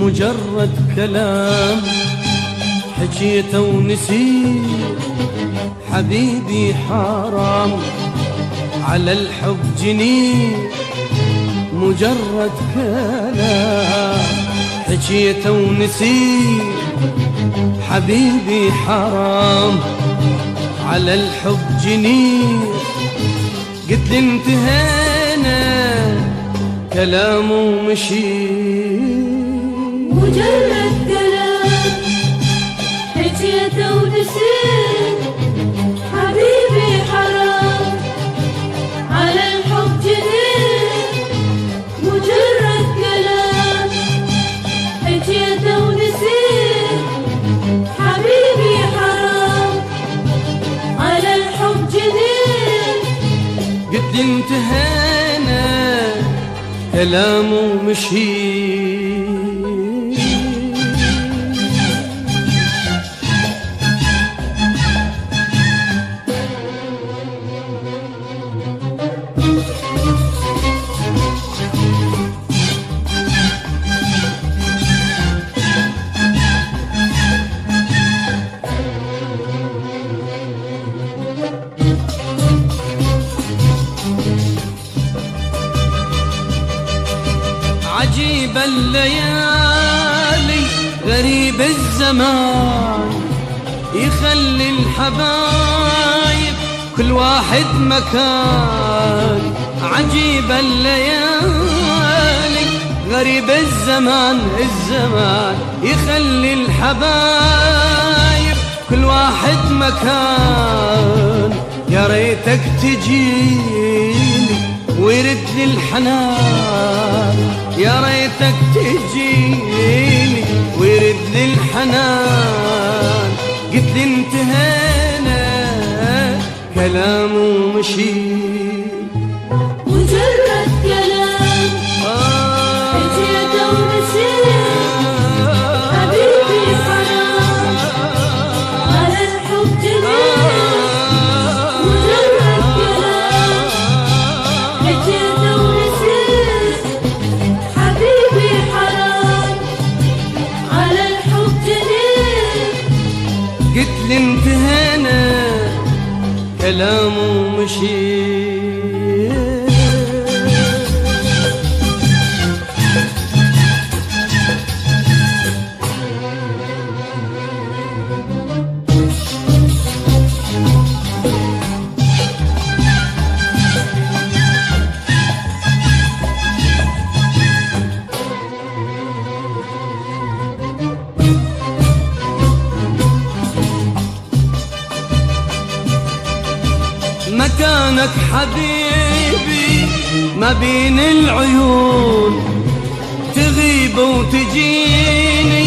مجرد كلام حكيته ونسيت حبيبي حرام على الحب جنين مجرد كلام حكيته ونسيت حبيبي حرام على الحب جنين قلت لي انتهينا كلام ومشي مجرد كلام حكيته ونسيت حبيبي حرام على الحب جنين مجرد كلام حكيته ونسيت حبيبي حرام على الحب جنين قلت لي انتهينا كلام ومشي عجيب الليالي غريب الزمان يخلي الحبايب كل واحد مكان عجيب الليالي غريب الزمان يخلي الحبايب كل واحد مكان يا ريتك تجيني ويرد لي الحنان يا ريتك تجيني ويرد لي الحنان قلت لي انتهينا كلام ومشي مجرد كلام حكيته ونسيت حبيبي حرام على الحب جنين مجرد كلام حكيته ونسيت حبيبي حرام على الحب جنين قلت لي انتهينا كلام ومشي مكانك حبيبي ما بين العيون تغيب وتجيني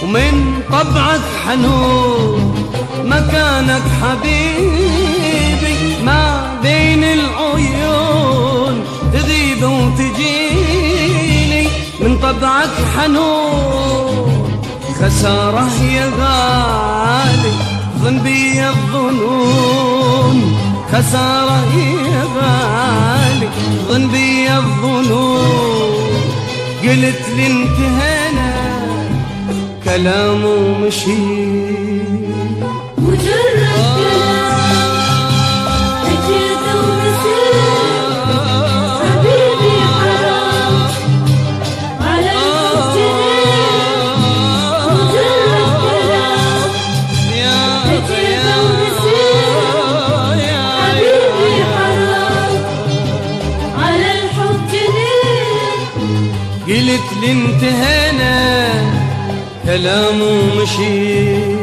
ومن طبعك حنون مكانك حبيبي ما بين العيون تغيب وتجيني من طبعك حنون خسارة يا غالي ظن بي الظنون خسارة يا غالي ظن بي الظنون قلت لي انتهينا كلام ومشي مجرد كلام حكيته ونسيت حبيبي حرام على الحب جنين مجرد كلام حكيته ونسيت حبيبي حرام على الحب جنين قلت لي انتهينا كلام ومشي